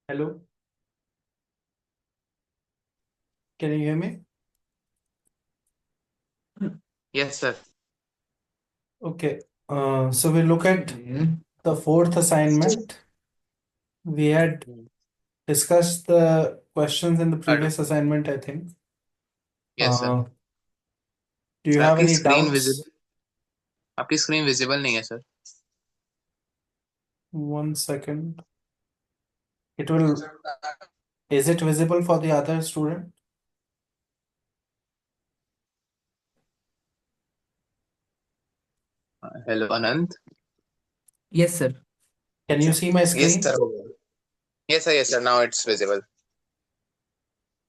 Hello, can you hear me? Yes, sir. Okay, so we look at the fourth assignment. We had Hmm. discussed the questions in the Hello. previous assignment, I think. Yes, sir. Do you sir have आपकी any screen doubts? Visible आपकी screen visible नहीं है sir. 1 second. It will, is it visible for the other student? Hello Anant. Yes, sir. Can you see my yes screen? Sir हो गया. Yes sir, now it's visible.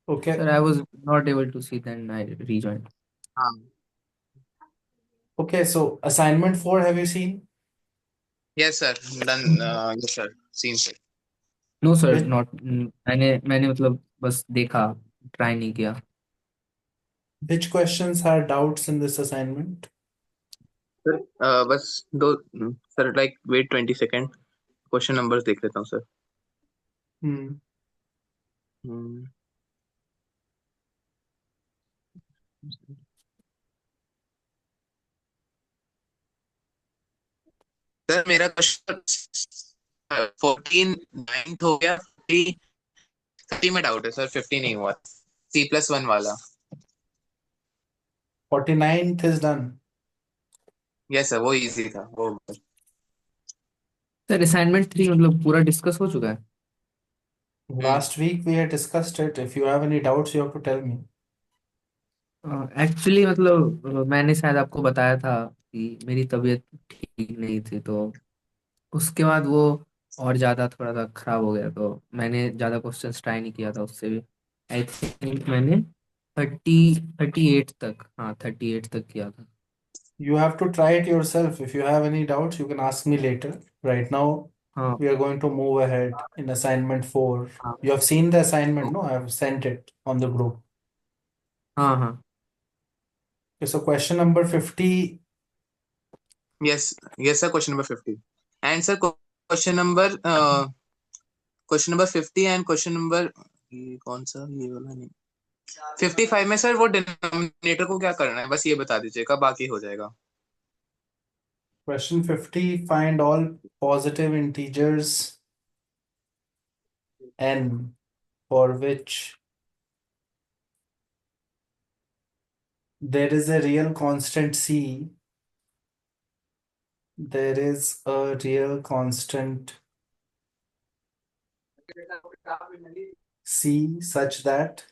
Okay, Sir, I was not able to see, then I rejoined. हाँ. okay, so assignment 4, have you seen? Yes sir, done. Yes sir, seen sir. No, sir, Which, not. मैंने मतलब बस देखा, try नहीं किया. which questions had doubts in this assignment? Sir बस दो. Sir like wait 20 second. Question numbers देख लेता हूँ सर. Hmm. सर मेरा क्वेश्चन 14 9 हो गया. 30 में डाउट है सर. 50 नहीं हुआ. C+1 वाला. 49th is done. Yes sir, वो इजी था वो. सर असाइनमेंट 3 मतलब पूरा डिस्कस हो चुका है. Last week we had discussed it. If you have any doubts, you have to tell me. Actually मतलब मैंने शायद आपको बताया था कि मेरी तबीयत ठीक नहीं थी, तो उसके बाद वो और ज़्यादा थोड़ा सा खराब हो गया, तो मैंने ज़्यादा क्वेश्चंस ट्राई नहीं किया था उससे भी. आई थिंक मैंने 38 तक, हाँ 38 तक किया था. You have to try it yourself. If you have any doubts, you can ask me later. Right now, हाँ we are going to move ahead in assignment 4. हाँ. You have seen the assignment, no? Okay. I have sent it on the group. हाँ हाँ. Okay, so question number 50. Yes. Yes sir, question number 50. And sir question number 50 and question number, ये कौन सा, ये वाला नहीं. 55 में सर वो डिनोमिनेटर को क्या करना है, बस ये बता दीजिएगा, बाकी हो जाएगा. Question 50. Find all positive integers n for which there is a real constant c. There is a real constant c such that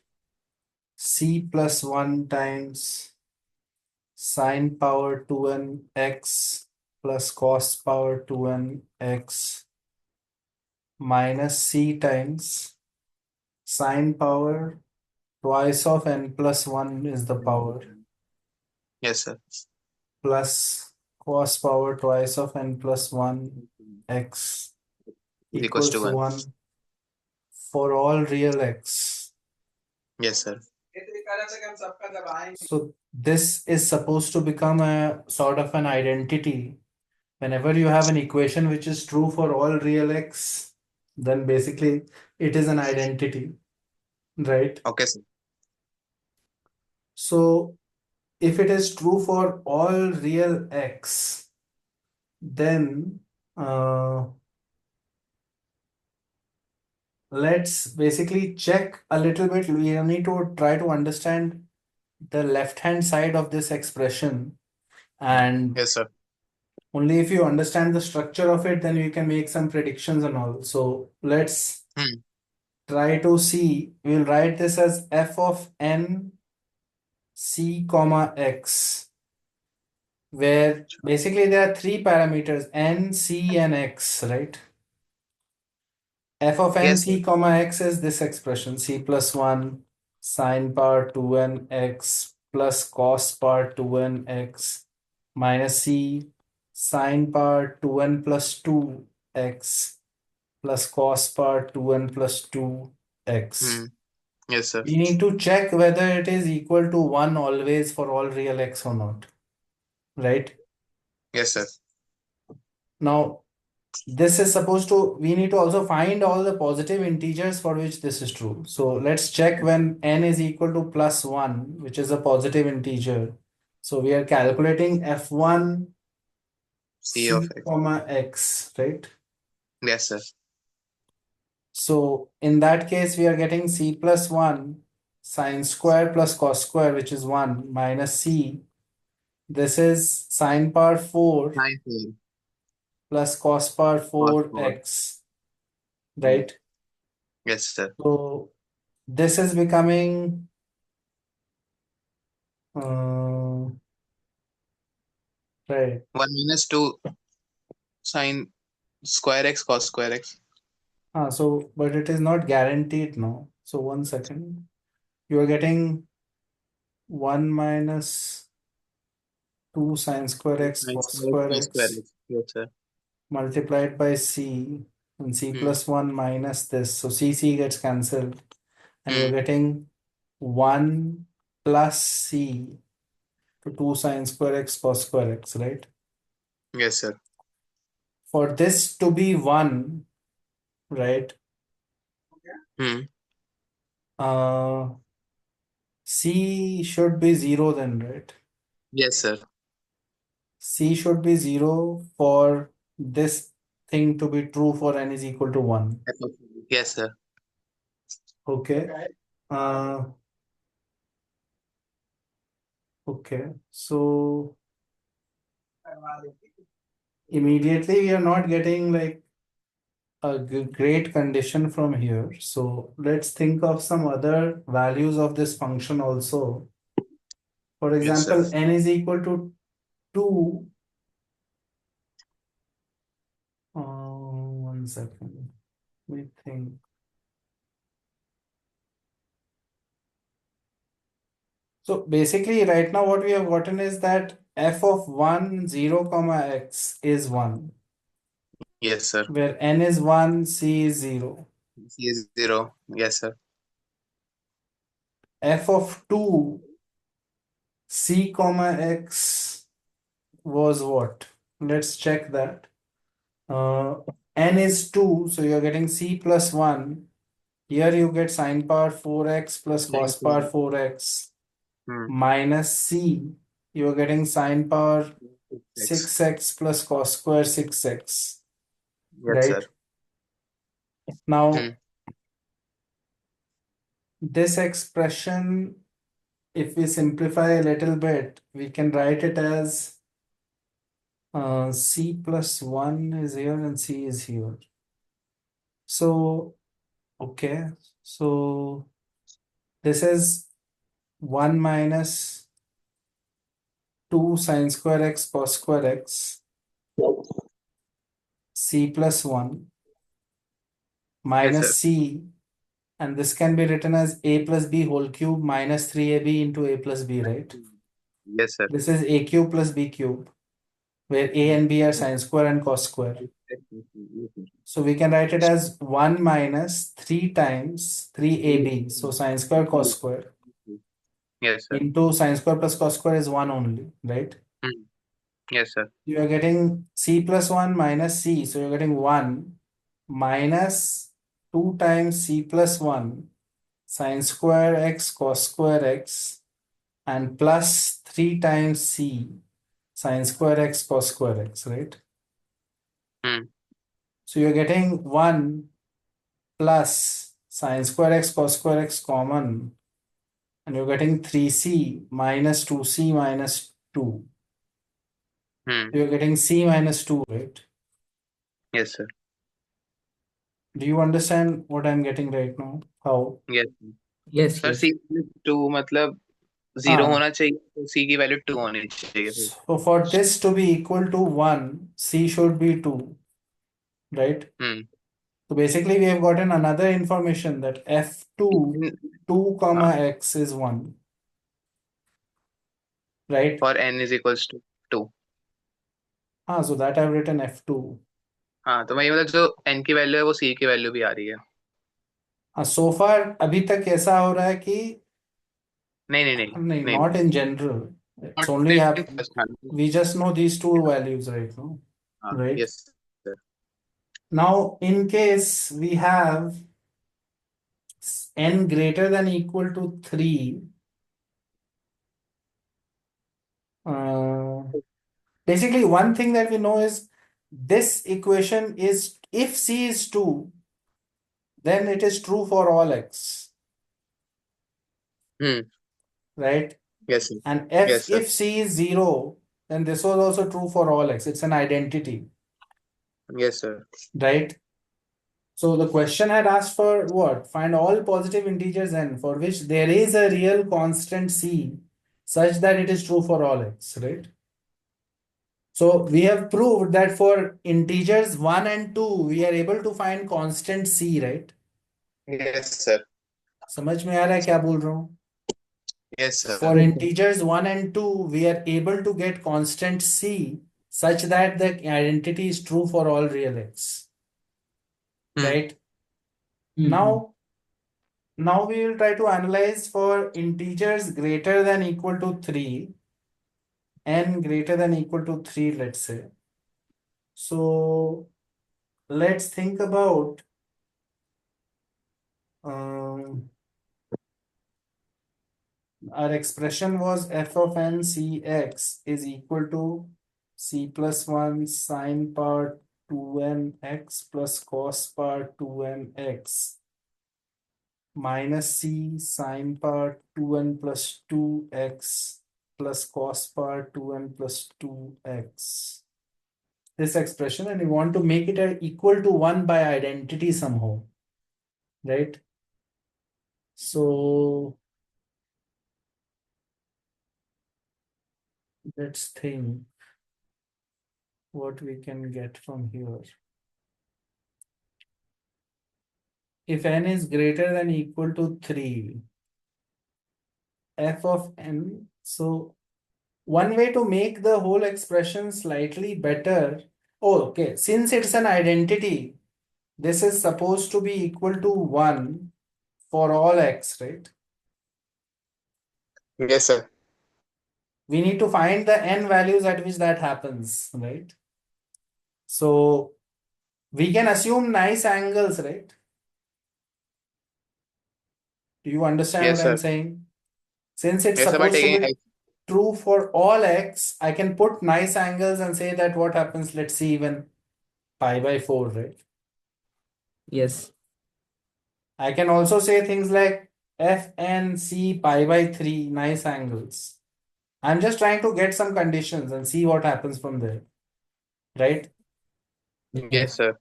c plus 1 times sine power 2n x plus cos power 2n x minus c times sine power twice of n plus 1 is the power yes sir. plus cos power twice of n plus 1 x is equals equals to to 1. 1 for all real x. Yes sir. So this is supposed to become a sort of an identity. Whenever you have an equation which is true for all real x, then basically it is an identity, right? Okay sir. So if it is true for all real x, then let's basically check a little bit. We need to try to understand the left hand side of this expression, and yes sir. only if you understand the structure of it, then you can make some predictions and all. So let's try to see. We'll write this as f of n c comma x, where basically there are three parameters n, c, and x, right? F of n yes sir. c comma x is this expression c plus 1 sine power 2n x plus cos power 2n x minus c sine power 2n plus 2 x plus cos power 2n plus 2 x. Yes sir. We need to check whether it is equal to 1 always for all real x or not, right? Yes sir. Now, this is supposed to, we need to also find all the positive integers for which this is true. So let's check when n is equal to plus 1, which is a positive integer. So we are calculating f1 C of c x. comma x, right? Yes, sir. So in that case, we are getting c plus 1 sine square plus cos square, which is 1 minus c. This is sine power 4 Sine 4 plus cos power cos 4x, 4. right? Yes, sir. So this is becoming right. 1 minus 2 sine square x cos square x. So but it is not guaranteed now. So 1 second. You are getting 1 minus 2 sine square x Sine cos square x square cos square x x. Yes, sir. multiplied by c, and c Hmm. plus 1 minus this. So c gets cancelled, and you're Hmm. getting 1 plus c to 2 sine square x cos square x, right? Yes, sir. For this to be 1, right? Hmm. C should be 0 then, right? Yes, sir. C should be 0 for this thing to be true for n is equal to 1. Yes, sir. Okay. Uh, okay. So immediately we are not getting like a great condition from here. So let's think of some other values of this function also. For Yes, sir. example, n is equal to 2. 1 second. Let me think. So basically, right now what we have gotten is that f of 1, 0, comma x is 1, Yes, sir. where n is 1, c is 0. C is 0. Yes, sir. F of 2, c, comma x was what? Let's check that. N is 2, so you're getting c plus 1. Here you get sine power 4x plus cos power 4x Hmm. minus c. You're getting sine power 6x plus cos square 6x, Yes, sir. right? Now, Hmm. this expression, if we simplify a little bit, we can write it as c plus 1 is here and c is here. So, okay, so this is 1 minus 2 sine square x cos square x, c plus 1 Yes, minus sir. c, and this can be written as a plus b whole cube minus 3ab into a plus b, right? Yes, sir. This is a cube plus b cube, where a and b are sine square and cos square. So we can write it as 1 minus 3 times 3ab, so sine square cos square, Yes, sir. into sine square plus cos square is 1 only, right? Hmm. Yes, sir. You are getting c plus 1 minus c, so you're getting 1 minus 2 times c plus 1 sine square x cos square x, and plus 3 times c sine square x cos square x, right? Hmm. So you're getting 1 plus sine square x cos square x common, and you're getting 3c minus 2c minus 2. Hmm. You're getting c minus 2, right? Yes, sir. Do you understand what I'm getting right now? How? Yes. Yes, sir yes. सी 2 मतलब 0 Ah, होना चाहिए तो सी की value 2 होनी चाहिए फिर. so for this to be equal to 1, c should be 2, right? Hmm. So basically we have gotten another information that f2 2 हाँ, comma x is 1, right? और n is equals to 2. So that I've written f2. हाँ तो मैं ये मतलब जो n की value है वो c की वैल्यू भी आ रही है. So far अभी तक ऐसा हो रहा है कि नहीं नहीं नहीं नहीं, नहीं not in general. It's not only in have first hand. we just know these two values right now, हाँ right? yes sir. Now, in case we have n greater than equal to 3, basically one thing that we know is this equation is, if c is 2, then it is true for all x, right? Yes, sir. And Yes, sir. if c is 0, then this was also true for all x. It's an identity, Yes, sir. right? So the question had asked for what? Find all positive integers n for which there is a real constant c such that it is true for all x, right? So we have proved that for integers 1 and 2, we are able to find constant c, right? Yes, sir. समझ में आ रहा है क्या बोल रहा हूँ? Yes, sir. For integers 1 and 2, we are able to get constant c such that the identity is true for all real x, right? Now we will try to analyze for integers greater than equal to 3, n greater than equal to 3, let's say. So let's think about our expression was f of n cx is equal to c plus 1 sine power 2n x plus cos power 2n x minus c sine power 2n plus 2x plus cos power 2n plus 2x. This expression, and we want to make it equal to 1 by identity somehow, right? So let's think what we can get from here. If n is greater than equal to 3, f of n, so one way to make the whole expression slightly better, okay, since it's an identity, this is supposed to be equal to 1 for all x, right? Yes, sir. We need to find the n values at which that happens, right? So we can assume nice angles, right? Do you understand Yes, what I'm sir. saying? Since it's Yes, sir. By supposed to taking be true for all x, I can put nice angles and say that what happens, let's see, even pi by 4, right? Yes. I can also say things like f n c pi by 3, nice angles. I'm just trying to get some conditions and see what happens from there, right? Yes, sir.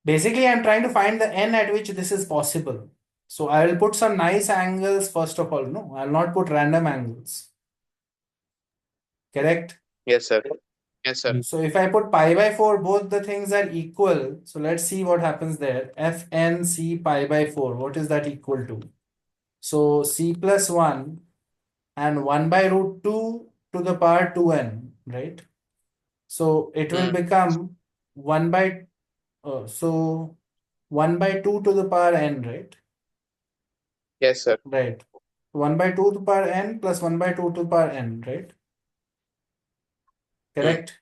Basically, I'm trying to find the n at which this is possible. So I will put some nice angles first of all. No, I'll not put random angles. Correct? Yes, sir. Yes, sir. So if I put pi by 4, both the things are equal. So let's see what happens there. Fn c pi by 4. What is that equal to? So c plus 1 and 1 by root 2 to the power 2n, right? So it will become 1 by, so 1 by 2 to the power n, right? Yes, sir. Right. 1 by 2 to the power n plus 1 by 2 to the power n, right? Correct?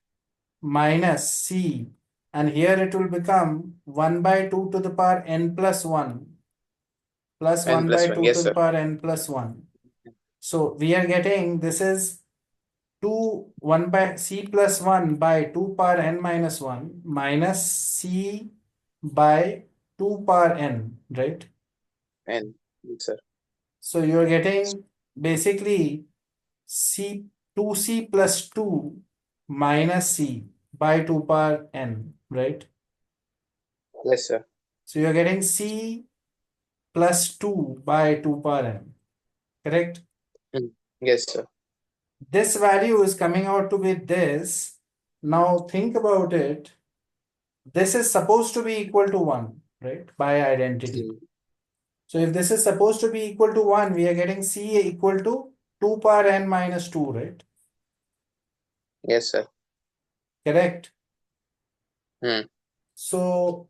Minus c, and here it will become 1 by 2 to the power n plus 1 plus N 1 plus by 1. 2 Yes, to the sir. power n plus 1. So we are getting, this is 1 by c plus 1 by 2 power n minus 1 minus c by 2 power n, right? N. Yes, sir. So you're getting basically c 2c plus 2 minus c by 2 power n, right? Yes, sir. So you're getting c plus 2 by 2 power n, correct? Yes, sir. This value is coming out to be this. Now think about it. This is supposed to be equal to 1, right? By identity. So if this is supposed to be equal to 1, we are getting c equal to 2 power n minus 2, right? Yes, sir. Correct? Hmm. So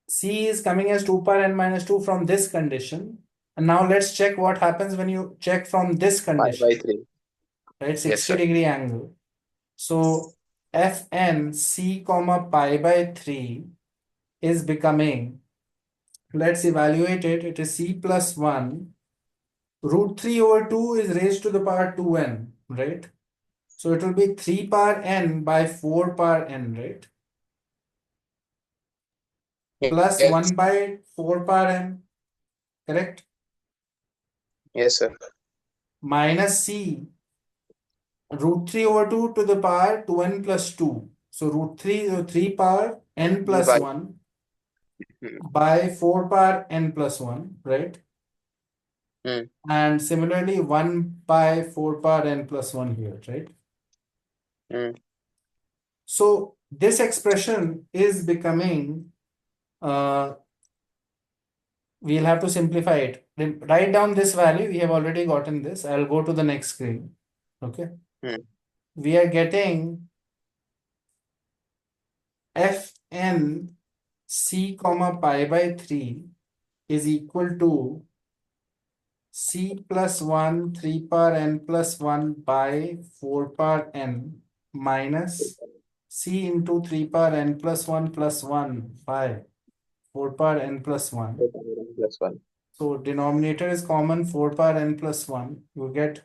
c is coming as 2 power n minus 2 from this condition. And now let's check what happens when you check from this Pi by condition, 3. right? Yes, 60 sir. degree angle. So fn c comma pi by 3 is becoming, let's evaluate it. It is c plus 1. Root 3 over 2 is raised to the power 2n, right? So it will be 3 power n by 4 power n, right? Plus Yes. 1 by 4 power n, correct? Yes, sir. Minus c, root 3 over 2 to the power 2n plus 2. So root 3, so 3 power n plus By 1 by 4 power n plus 1, right? And similarly 1 by 4 power n plus 1 here, right? So this expression is becoming, we'll have to simplify it. Write down this value. We have already gotten this. I'll go to the next screen. Okay. We are getting fn c comma pi by 3 is equal to c plus 1 3 power n plus 1 by 4 power n minus c into 3 power n plus 1 by 4 power n plus 1. plus 1. So denominator is common, 4 power n plus 1. You get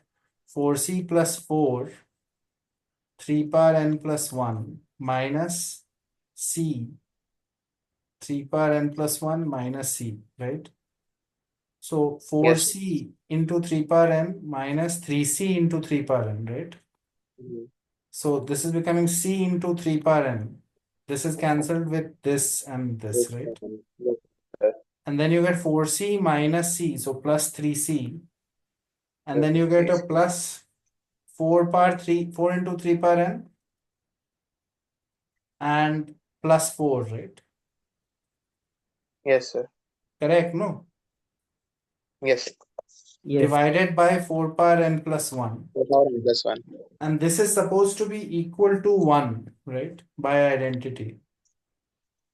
4c plus 4, 3 power n plus 1 minus c, 3 power n plus 1 minus c, right? So 4c into 3 power n minus 3c into 3 power n, right? So this is becoming c into 3 power n. This is cancelled with this and this, right? And then you get 4c minus c, so plus 3c. And then you get a plus 4 into 3 power n and plus 4, right? Yes, sir. Correct, no? Yes. Yes. Divided by 4 power n plus 1. 4 power n plus 1. And this is supposed to be equal to 1, right? By identity.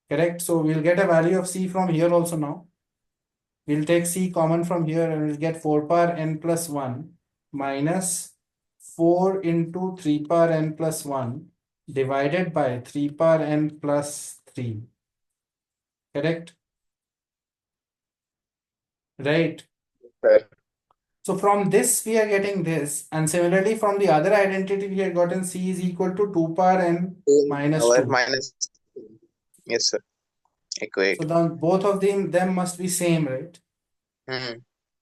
Correct? So we'll get a value of c from here also now. We'll take c common from here and we'll get 4 power n plus 1 minus 4 into 3 power n plus 1 divided by 3 power n plus 3. Correct? Right. Sir. So from this we are getting this, and similarly from the other identity we had gotten c is equal to 2 power n minus 2. Minus. Yes, sir. Equate. So then both of them must be same, right?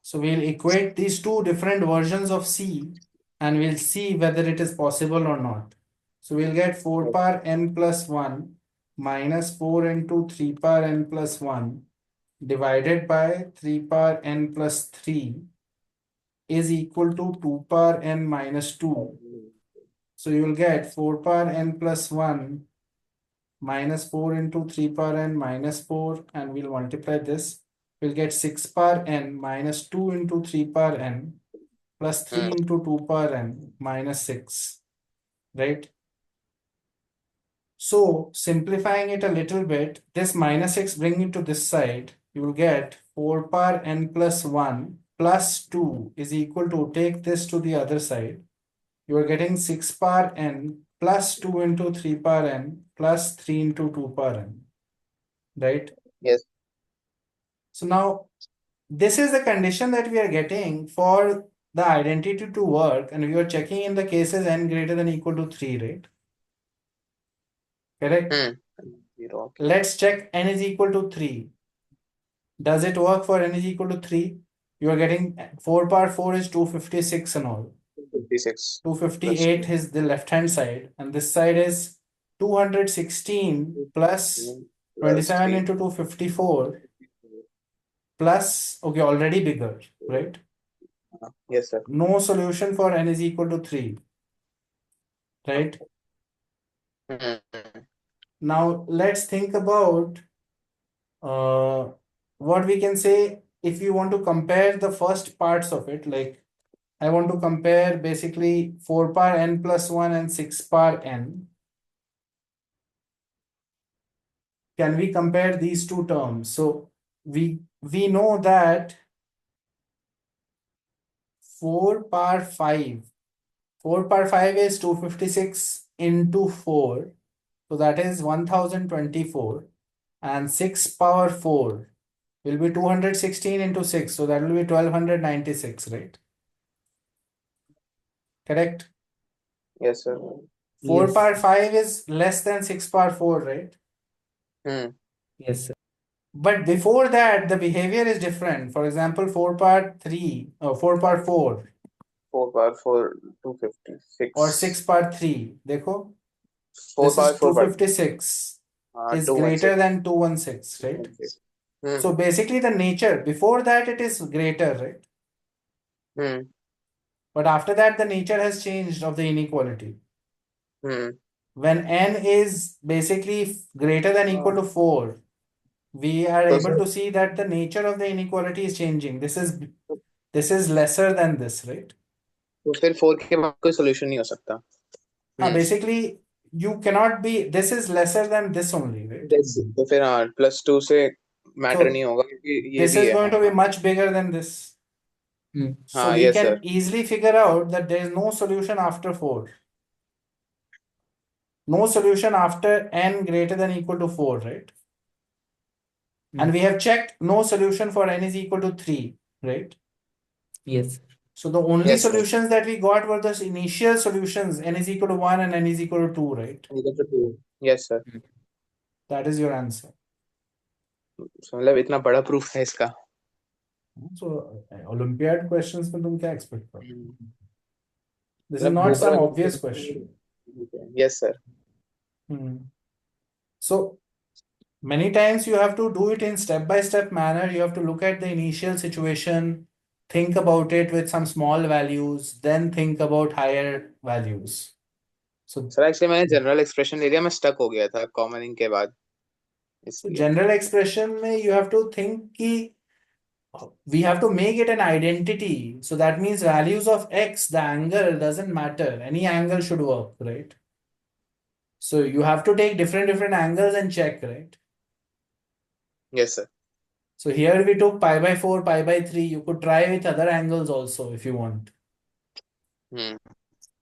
So we'll equate these two different versions of c and we'll see whether it is possible or not. So we'll get 4 power n plus 1 minus 4 into 3 power n plus 1 divided by 3 power n plus 3 is equal to 2 power n minus 2. So you will get 4 power n plus 1 minus 4 into 3 power n minus 4, and we'll multiply this. We'll get 6 power n minus 2 into 3 power n plus 3 into 2 power n minus 6, right? So simplifying it a little bit, this minus 6, bring it to this side, you will get 4 power n plus 1 plus 2 is equal to, take this to the other side, you are getting 6 power n plus 2 into 3 power n plus 3 into 2 power n, right? Yes. So now this is the condition that we are getting for the identity to work, and we are checking in the cases n greater than equal to 3, right? Correct? Zero. Let's check n is equal to 3. Does it work for n is equal to 3? You are getting 4 power 4 is 256 and all. 56. 258 is the left hand side, and this side is 216 plus 27 into 254 plus, okay, already bigger, right? Yes, sir. No solution for n is equal to 3, right? Now let's think about what we can say if you want to compare the first parts of it. Like I want to compare basically 4 power n plus 1 and 6 power n. Can we compare these two terms? So we know that 4 power 5 is 256 into 4, so that is 1024, and 6 power 4 will be 216 into 6. So that will be 1296, right? Correct? Yes, sir. 4 Yes. power 5 is less than 6 power 4, right? Yes, sir. But before that, the behavior is different. For example, 4 power 3 or 4 power 4 4 power 4, 256. or 6 power 3. देखो, 4 this power is 4 power 256 is 216. greater than 216, right? So basically the nature, before that it is greater, right? But after that the nature has changed of the inequality. When n is basically greater than equal to 4, we are तो able sir to see that the nature of the inequality is changing. This is lesser than this, right? तो फिर 4 के बाद कोई solution नहीं हो सकता. Basically you cannot be, this is lesser than this only, right? तो फिर हाँ +2 से मैटर So नहीं होगा क्योंकि ये this भी is है. going to be much bigger than this. So हाँ, we yes can sir. easily figure out that there is no solution after 4. No solution after n greater than equal to 4, right? And we have checked no solution for n is equal to 3, right? Yes. So the only Yes, sir. solutions that we got were the initial solutions, n is equal to 1 and n is equal to 2, right? Yes sir. That is your answer. So मतलब इतना बड़ा proof है इसका. So Olympiad questions में तुम क्या expect करो? This is मतलब not some ऊपर obvious question. Yes sir. So many times you have to do it in step-by-step manner. You have to look at the initial situation, think about it with some small values, then think about higher values. So sir actually मैंने general expression ले लिया, मैं stuck हो गया था कॉमनिंग के बाद. general expression में you have to think कि we have to make it an identity. So that means values of x, the angle doesn't matter. Any angle should work, right? So you have to take different angles and check, right? Yes sir. So here we took pi by 4, pi by 3. You could try with other angles also if you want.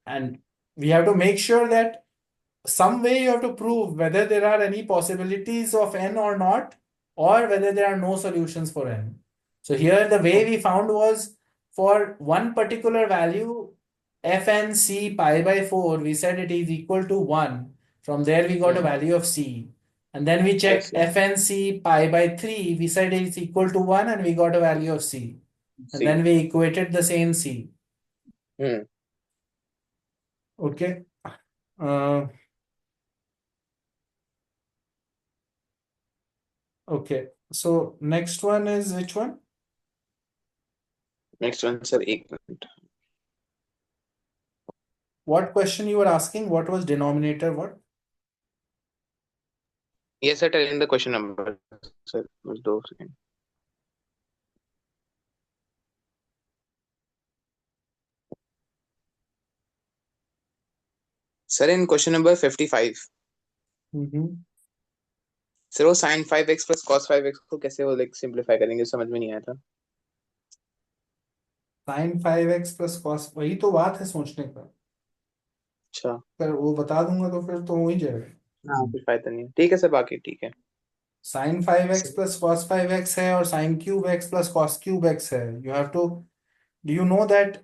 And we have to make sure that some way you have to prove whether there are any possibilities of n or not, or whether there are no solutions for n. So here the way we found was for one particular value, fnc pi by 4, we said it is equal to 1. From there we got a value of c. And then we checked fnc pi by 3, we said it's equal to 1 and we got a value of c. And then we equated the same c. Okay. Okay. So next one is which one? Next one sir, एक minute. What question you were asking? What was denominator? What? Yes sir, tell in the question number sir. 2 seconds. Sir in question number 55 sir वो sin 5x plus cos 5x को कैसे वो like simplify करेंगे, समझ में नहीं आया था. sin 5x plus cos, वही तो बात है सोचने का. अच्छा. पर वो बता दूंगा तो फिर तो हो ही जाएगा. हाँ कुछ फायदा नहीं. ठीक है सर, बाकी ठीक है. sin 5x plus cos 5x है और sin cube x plus cos cube x है. You have to, do you know that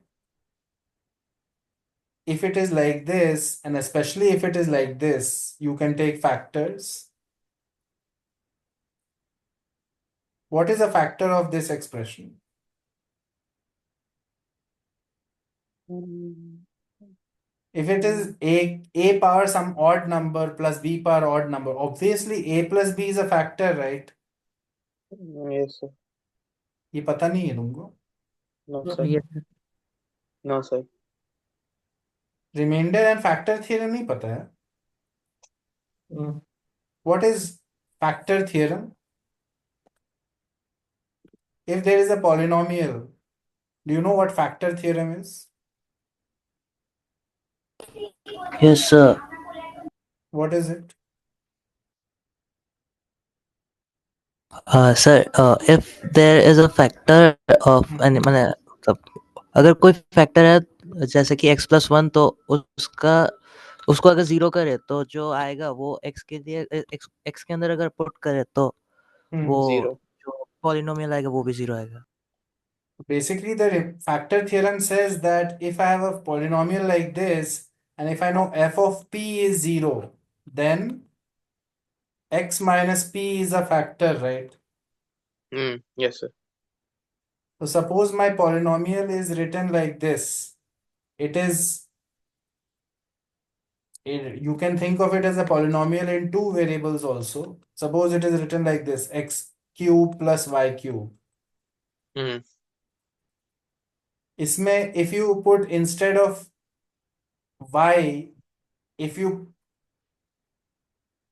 if it is like this, and especially if it is like this, you can take factors. What is a factor of this expression? If it is a power some odd number plus b power odd number, obviously a plus b is a factor, right? Yes sir. ये पता नहीं है तुमको? No sir. Yes. No sir. Remainder and factor theorem नहीं पता है? What is factor theorem? If there is a polynomial, do you know what factor theorem is? Yes, sir. What is it? Sir, if there is a factor of माने मतलब अगर कोई factor है जैसे कि x+1 तो उसका उसको अगर 0 करे तो जो आएगा वो x के लिए x के अंदर अगर पुट करे तो वो 0 जो पॉलिनोमियल आएगा वो भी 0 आएगा. Basically, the factor theorem says that if I have a polynomial like this, and if I know f of p is 0, then x minus p is a factor, right? Yes sir. So suppose my polynomial is written like this. You can think of it as a polynomial in two variables also. Suppose it is written like this, x cube plus y cube. इसमें if you put instead of y, if you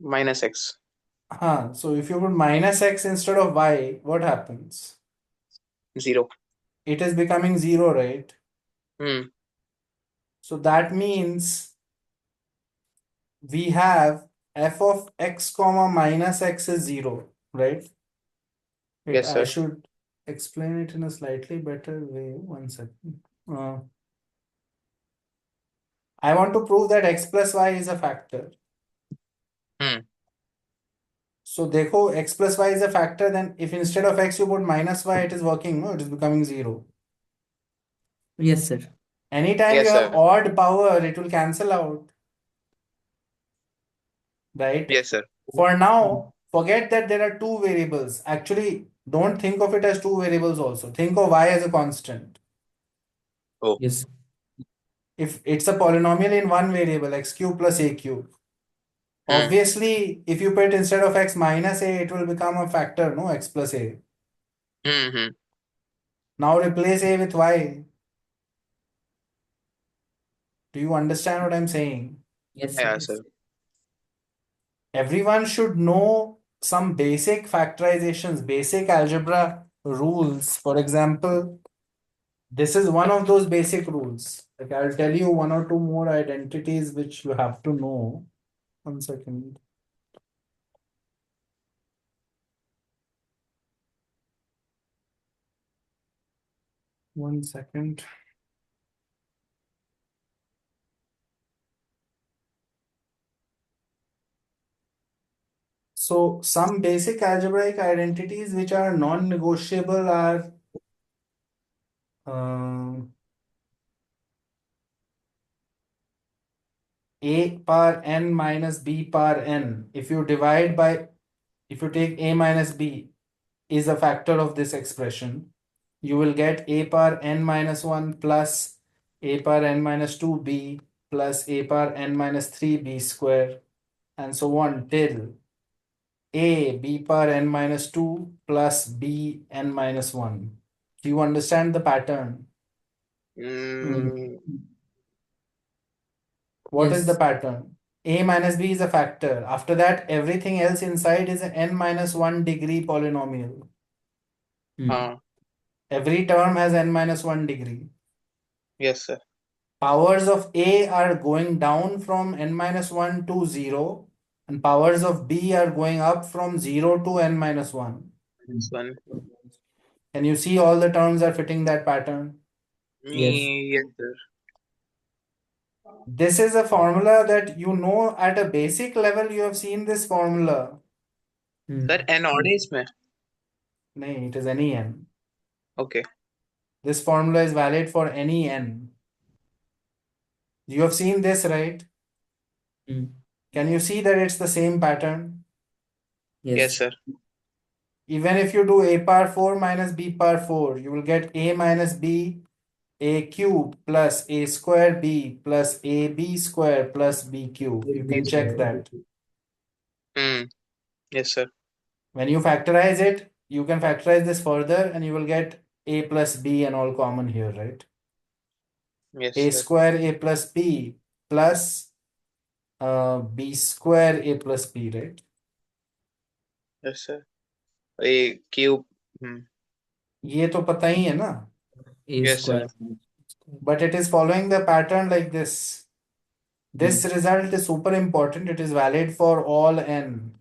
minus x. so if you put minus x instead of y, what happens? 0. It is becoming 0, right? So that means we have f of x comma minus x is 0, right? Wait, Yes I sir. should explain it in a slightly better way. One second. I want to prove that x plus y is a factor. So देखो, x plus y is a factor, then if instead of x you put minus y, it is working, no? It is becoming 0. Yes, sir. Anytime Yes you have sir. odd power, it will cancel out, right? Yes sir. For now, forget that there are two variables. Actually, don't think of it as two variables also. Think of y as a constant. Oh. Yes. If it's a polynomial in one variable, x cube plus a cube. Obviously, if you put instead of x minus a, it will become a factor, no? X plus a. Now replace a with y. Do you understand what I'm saying? Yes, sir. Yeah sir. Everyone should know some basic factorizations, basic algebra rules. For example, this is one of those basic rules. Like I'll tell you one or two more identities which you have to know. One second. One second. So some basic algebraic identities which are non-negotiable are a power n minus b power n. If you take a minus b is a factor of this expression, you will get a power n minus 1 plus a power n minus 2b plus a power n minus 3b square, and so on till a b power n minus 2 plus b n minus 1. Do you understand the pattern? What is the Yes. pattern? A minus b is a factor. After that, everything else inside is an n minus 1 degree polynomial. Every term has n minus 1 degree. Yes sir. Powers of A are going down from n minus 1 to 0, and powers of B are going up from 0 to n minus 1. This one. Can you see all the terms are fitting that pattern? Yes. Yes sir. This is a formula that you know at a basic level. You have seen this formula. Sir n odd है इसमें. No, it is any n. Okay. This formula is valid for any n. You have seen this, right? Can you see that it's the same pattern? Yes sir. Even if you do a power 4 minus b power 4, you will get a minus b, a cube plus a square b plus ab square plus b cube. You can check that. Yes sir. When you factorize it, you can factorize this further and you will get a plus b and all common here, right? Yes A sir. square a plus b plus b square a plus b, right? Yes sir. A cube. ये तो पता ही है ना? A Yes sir. square. But it is following the pattern like this. This result is super important. It is valid for all n.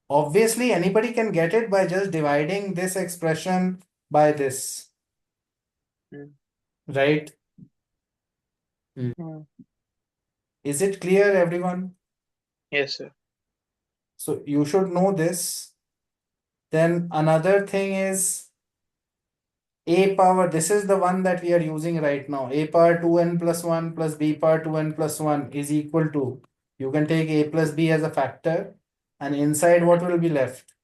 Obviously, anybody can get it by just dividing this expression by this, right? Is it clear, everyone? Yes, sir. So you should know this. Then another thing is a power, this is the one that we are using right now. A power 2n plus 1 plus b power 2n plus 1 is equal to, you can take a plus b as a factor, and inside what will be left?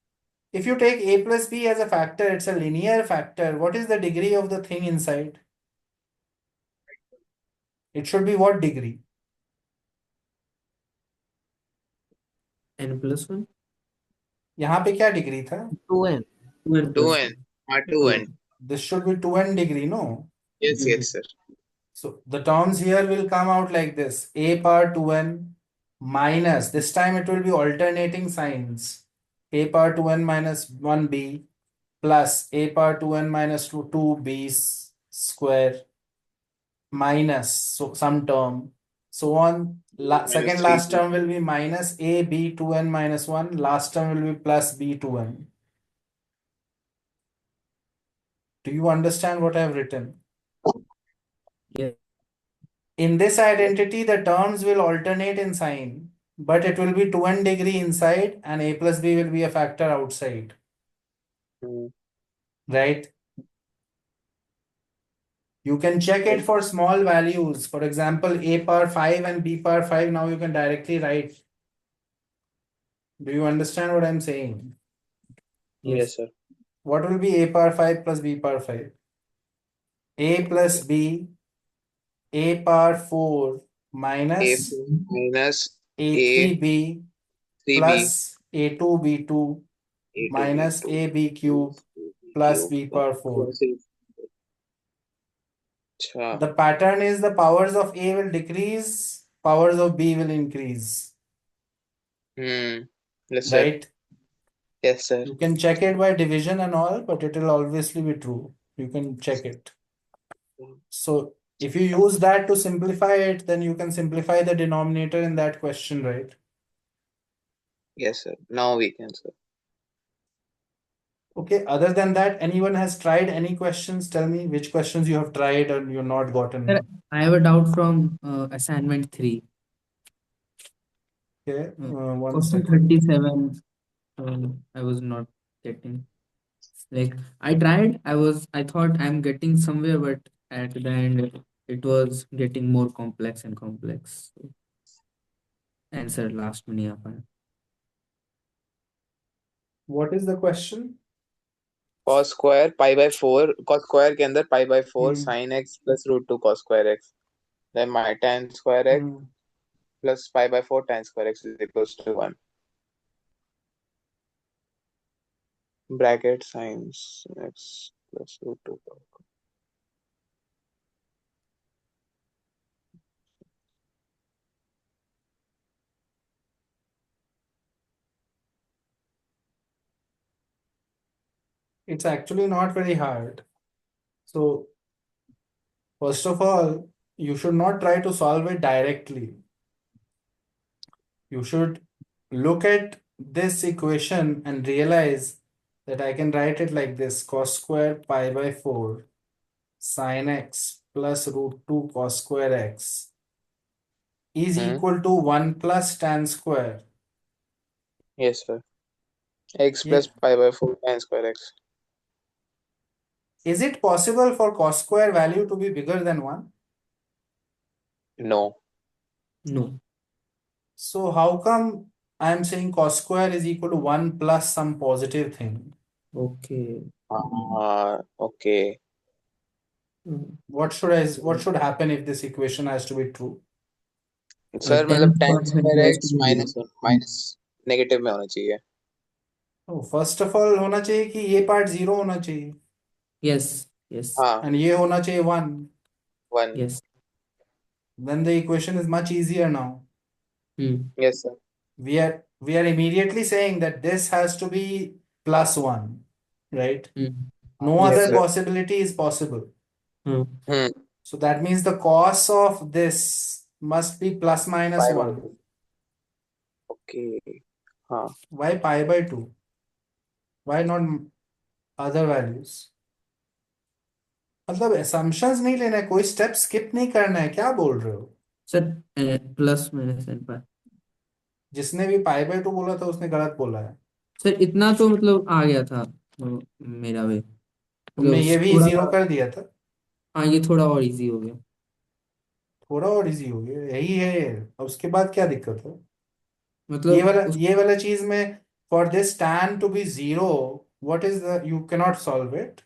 If you take a plus b as a factor, it's a linear factor. What is the degree of the thing inside? It should be what degree? n plus 1 यहाँ पे क्या degree था? 2n. 2n plus 2n. 1 2n. This should be 2n degree, no? Yes, yes, sir. So the terms here will come out like this. A power 2n minus, this time it will be alternating signs. A power 2n minus 1b plus a power 2n minus 2b square minus so some term. So on. Second last 3b. term will be minus a b 2n minus 1. Last term will be plus b 2n. Do you understand what I have written? Yeah. In this identity, the terms will alternate in sign, but it will be 2n degree inside and a plus b will be a factor outside, Hmm. right? You can check it for small values. For example, a power 5 and b power 5, now you can directly write. Do you understand what I'm saying? Yes, sir. What will be a power 5 plus b power 5? A plus b, a power 4 minus A4 minus a3b A3b plus a2b2 minus A2B2 ab cube plus b power 4. plus A. अच्छा. The pattern is the powers of a will decrease, powers of b will increase, Yes, sir. right? Yes, sir. You can check it by division and all, but it will obviously be true. You can check it. So if you use that to simplify it, then you can simplify the denominator in that question, right? Yes, sir. Now we can, sir. Okay, other than that, anyone has tried any questions? Tell me which questions you have tried and you've not Sir, gotten. I have a doubt from assignment 3. Okay, one Question second. 37, I was not getting. Like I thought I'm getting somewhere, but at the end it was getting more complex and complex. So, answer last में नहीं आ पाया. What is the question? Cos square pi by 4 cos square के अंदर pi by 4 Hmm. sin x plus root 2 cos square x. Then my tan square x Hmm. plus pi by 4 tan square x is equals to 1. Bracket sin x plus root 2. It's actually not very hard. So, first of all, you should not try to solve it directly. You should look at this equation and realize that I can write it like this: cos square pi by 4 sin x plus root 2 cos square x is equal to 1 plus tan square. Yes, sir. X Yeah. plus pi by 4 tan square x. Is it possible for cos square value to be bigger than 1? No. No. So how come I'm saying cos square is equal to 1 plus some positive thing? Okay. Okay. What should happen if this equation has to be true? Sir 10 मतलब tan percent square has to x be zero. Minus negative में होना चाहिए. तो first of all होना चाहिए कि ये part 0 होना चाहिए Yes. Yes. हाँ, and ये होना चाहिए 1. 1. Yes. Then the equation is much easier now. Yes, sir. We are immediately saying that this has to be plus 1, right? No Yes, other sir. possibility is possible. Hmm. So that means the cos of this must be plus minus Pi by 1. 2. Okay. हाँ. Why pi by 2? Why not other values? मतलब assumptions नहीं लेना है, कोई step skip नहीं करना है, क्या बोल रहे हो? सर प्लस माइनस एन पाई। जिसने भी पाई बाय 2 बोला था उसने गलत बोला है। सर इतना तो मतलब आ गया था मेरा भी, तुमने मतलब ये भी थोड़ा, 0 कर दिया था। हाँ ये थोड़ा और इजी हो गया। थोड़ा और इजी हो गया, यही है। अब उसके बाद क्या दिक्कत है? मतलब उस ये वाला चीज में, for this tan to be 0, what is the, you can not solve it.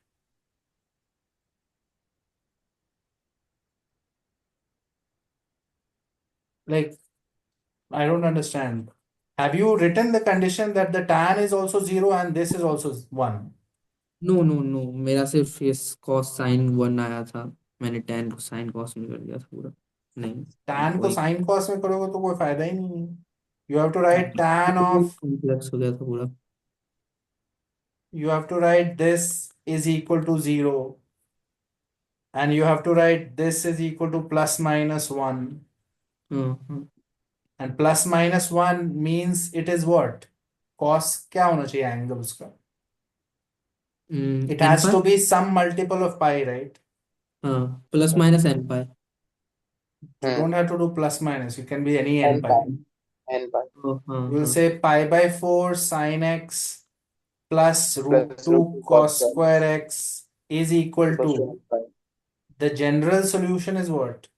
Like, I don't understand. Have you written the condition that the tan is also 0 and this is also 1? No no no, मेरा सिर्फ ये cos sine 1 आया था, मैंने tan को sine cos में कर दिया था पूरा। नहीं tan को वही sin cos में करोगे तो कोई फायदा ही नहीं है। You have to write tan of, complex हो गया था पूरा। you have to write this is equal to 0, and you have to write this is equal to plus minus 1, हाँ हाँ। and plus minus 1 means it is what? Cos क्या होना चाहिए angle उसका? It एन has पाई, to be some multiple of pi, right? हाँ plus minus n pi. You don't have to do plus minus, you can be any n n pi. Pi, n pi हाँ You will हाँ। say pi by 4 sin x plus root plus root 2 two cos cos square x is equal equals to n to, pi. the general solution is what?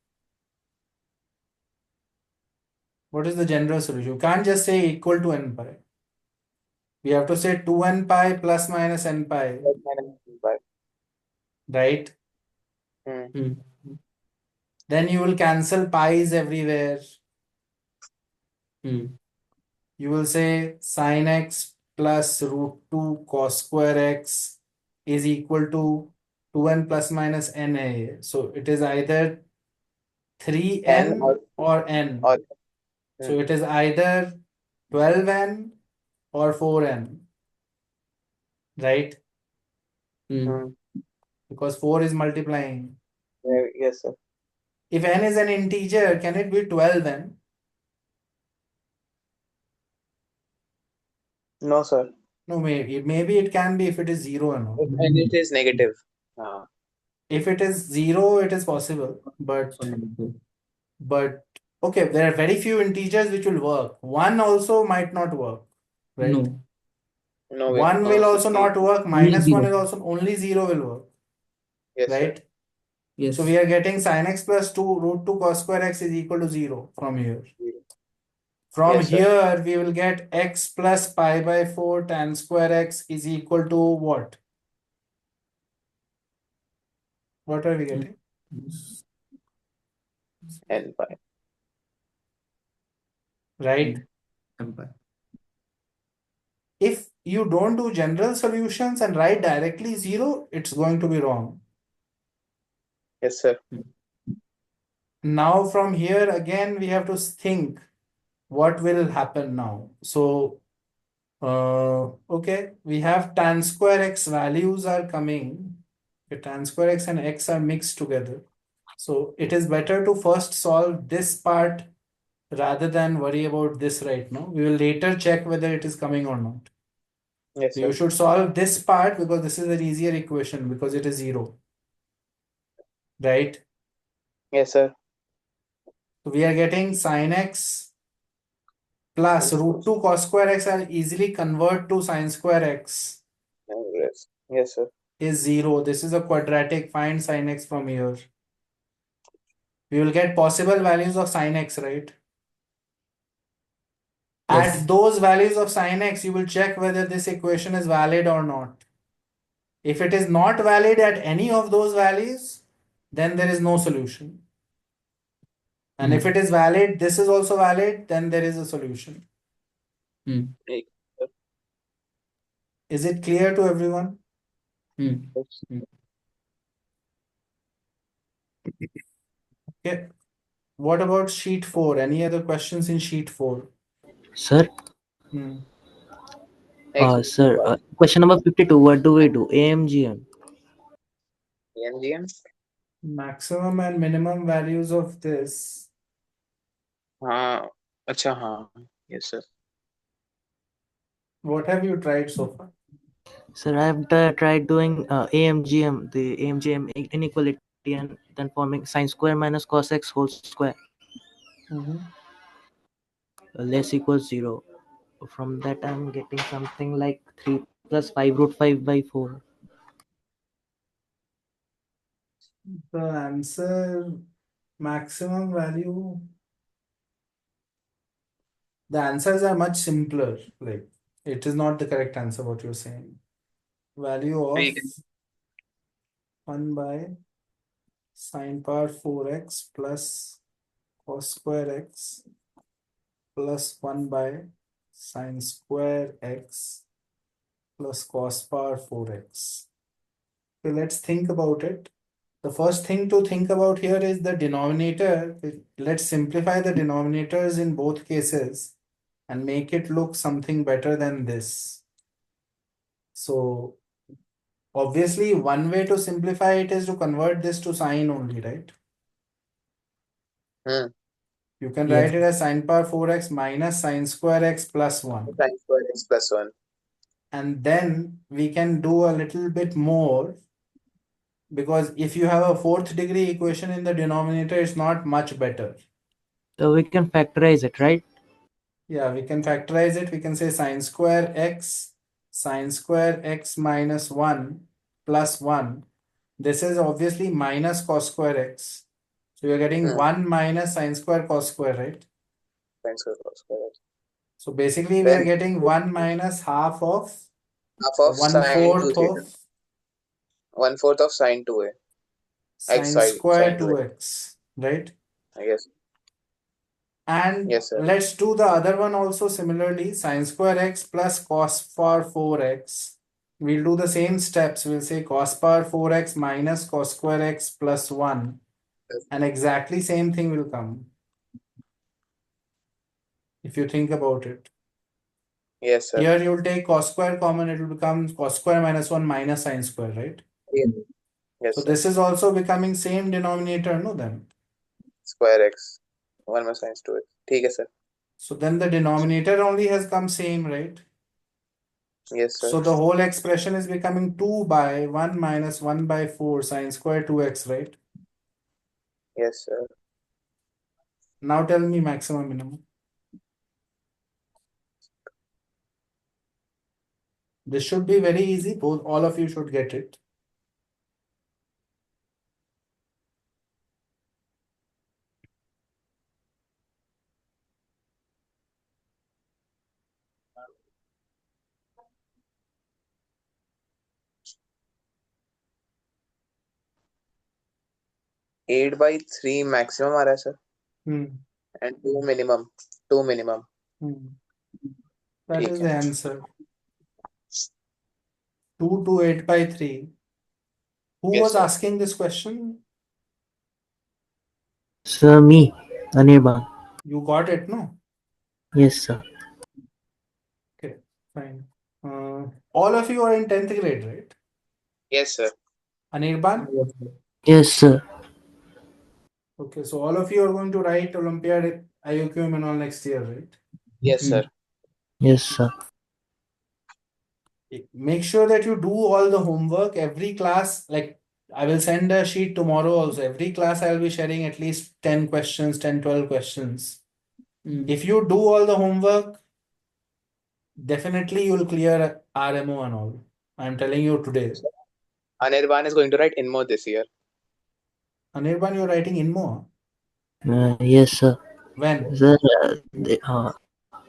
What is the general solution? You can't just say equal to n pi. We have to say 2n pi plus minus n pi, plus minus n pi. right? Hmm Then you will cancel pi's everywhere. Hmm You will say sin x plus root 2 cos square x is equal to 2n plus minus n है. So it is either n 3n or n. और So it is either 12n or 4n, right? Hmm Because 4 is multiplying. Yes sir. If n is an integer, can it be 12n? No sir, No, maybe it can be if it is 0 and all. And it is negative. हाँ If it is 0, it is possible, but okay, there are very few integers which will work. 1 also might not work, no, right? No way. 1 will also not work, only minus 1 zero. is also, only 0 will work, yes sir. right? Yes. So we are getting sin x plus 2 root 2 cos square x is equal to 0 from here. From yes sir. here, we will get x plus pi by 4 tan square x is equal to what? What are we getting? N pi. Right? Empire. If you don't do general solutions and write directly 0, it's going to be wrong. Yes sir. Now from here again, we have to think what will happen now. So, okay, we have tan square x values are coming. Okay, tan square x and x are mixed together. So it is better to first solve this part rather than worry about this right now. We will later check whether it is coming or not. Yes So you sir. should solve this part because this is an easier equation because it is 0, right? Yes sir. So we are getting sin x plus root 2 cos square x, and easily convert to sin square x yes sir. is 0. This is a quadratic. Find sin x from here. We will get possible values of sin x, right? Yes. At those values of sin x, you will check whether this equation is valid or not. If it is not valid at any of those values, then there is no solution. And if it is valid, this is also valid, then there is a solution. Is it clear to everyone? Okay. What about sheet 4? Any other questions in sheet 4? Sir, Hmm. sir, question number 52. What do we do? AMGM. MGM. Maximum and minimum values of this. हाँ अच्छा हाँ। Yes sir. What have you tried so far? Sir, I have tried doing AMGM, the AMGM inequality, and then forming sin square minus cos x whole square. less equals 0. From that I'm getting something like 3 plus 5 root 5 by 4. The answer, maximum value, the answers are much simpler. Like, it is not the correct answer what you're saying. Value of ठीक है 1 by sine power 4x plus cos square x plus 1 by sine square x plus cos power 4x. Okay, let's think about it. The first thing to think about here is the denominator. Let's simplify the denominators in both cases and make it look something better than this. So obviously one way to simplify it is to convert this to sine only, right? You can Yes. write it as sine power 4x minus sine square x plus 1. sin square x plus 1 And then we can do a little bit more, because if you have a fourth degree equation in the denominator, it's not much better. So we can factorize it, right? Yeah, we can factorize it. We can say sine square x minus 1 plus 1. This is obviously minus cos square x. So you're getting 1 minus sine square cos square, right? sin square cos square x. So basically we are Then getting 1 minus half of half of sin 2 1/4 theta. of 1/4 of sin 2a. sine X square sin 2a. 2x, right? I guess. And Yes, sir. let's do the other one also similarly. Sine square x plus cos power 4x. We'll do the same steps. We'll say cos power 4x minus cos square x plus 1. And exactly same thing will come. If you think about it. Yes, sir. Here you will take cos square common. It will become cos square minus 1 minus sine square, right? Yes, So sir. this is also becoming same denominator, no then? Square x. 1 minus sin 2x. ठीक है, sir. So then the denominator only has come same, right? Yes, sir. So the whole expression is becoming 2 by 1 minus 1 by 4 sine square 2x, right? Yes, sir. Now tell me maximum minimum. This should be very easy. Both all of you should get it. Eight by 3 maximum आ रहा है, sir. And 2 minimum. 2 minimum. That ठीक is है. the answer. 2 to 8 by 3. Who Yes, was sir. asking this question? Sir, me, Anirban. You got it, no? Yes, sir. Okay, fine. All of you are in 10th grade, right? Yes, sir. Anirban? Yes, sir. Okay, so all of you are going to write Olympiad IOQM and all next year, right? Yes, sir. Yes, sir. Make sure that you do all the homework every class. Like, I will send a sheet tomorrow also. Every class I will be sharing at least 10 questions, 10, 12 questions. If you do all the homework, definitely you will clear RMO and all. I'm telling you today. Anirban is going to write InMo this year. Anirban, you're writing InMo? Yes, sir. When? Sir,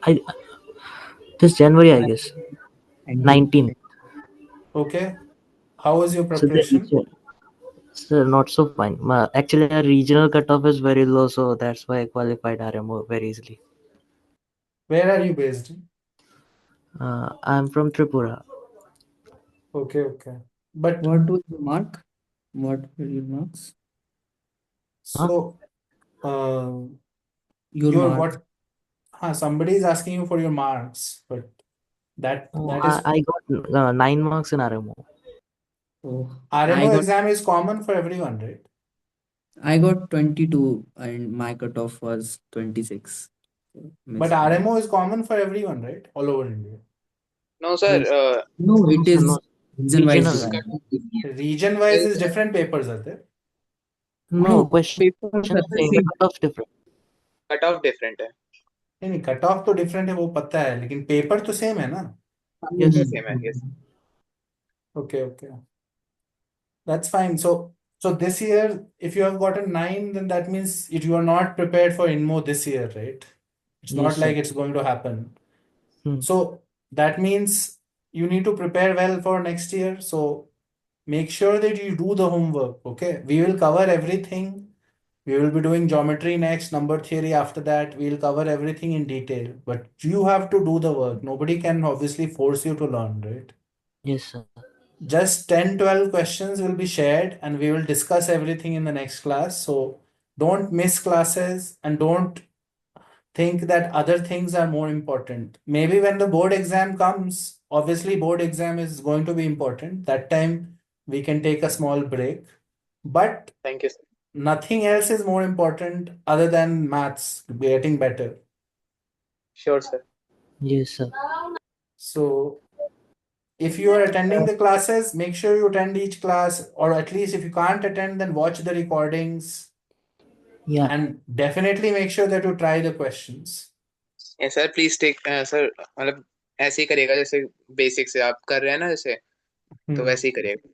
I this January, I guess. 19. Okay. How was your So preparation? sir, not so fine. Actually, our regional cutoff is very low, so that's why I qualified RMO very easily. Where are you based? I'm from Tripura. Okay, okay. But What was the mark? What were your marks? so, Your your marks. what? Somebody is asking you for your marks, but that is I got 9 marks in RMO. Oh, RMO exam is common for everyone, right? I got 22 and my cutoff was 26. But Missed one. RMO is common for everyone, right? All over India. No, sir. Yes. No, it Sir, is no. region-wise Regional. divided. Region wise is different papers, are there? No, question Papers are the same, same. cutoff's different. Cut off different है। नहीं, cut off तो different है, वो पता है, लेकिन paper तो same है ना। Yes. पेपर सेम है, yes. Okay okay, that's fine. So this year, if you have gotten 9, then that means you are not prepared for INMO this year, right? It's Yes, not sir. like it's going to happen. Hmm. So that means you need to prepare well for next year. So make sure that you do the homework. Okay, we will cover everything. We will be doing geometry next, number theory after that. We'll cover everything in detail. But you have to do the work. Nobody can obviously force you to learn, right? Yes, sir. Just 10-12 questions will be shared and we will discuss everything in the next class. So don't miss classes and don't think that other things are more important. Maybe when the board exam comes, obviously board exam is going to be important. That time we can take a small break. But thank you sir. nothing else is more important other than maths getting better. Sure sir. Yes, sir. So if you are attending the classes, make sure you attend each class, or at least if you can't attend, then watch the recordings Yeah. and definitely make sure that you try the questions. Yes sir, please take sir, मतलब ऐसे ही करिएगा जैसे basic से आप कर रहे हैं ना, जैसे तो वैसे ही करिएगा।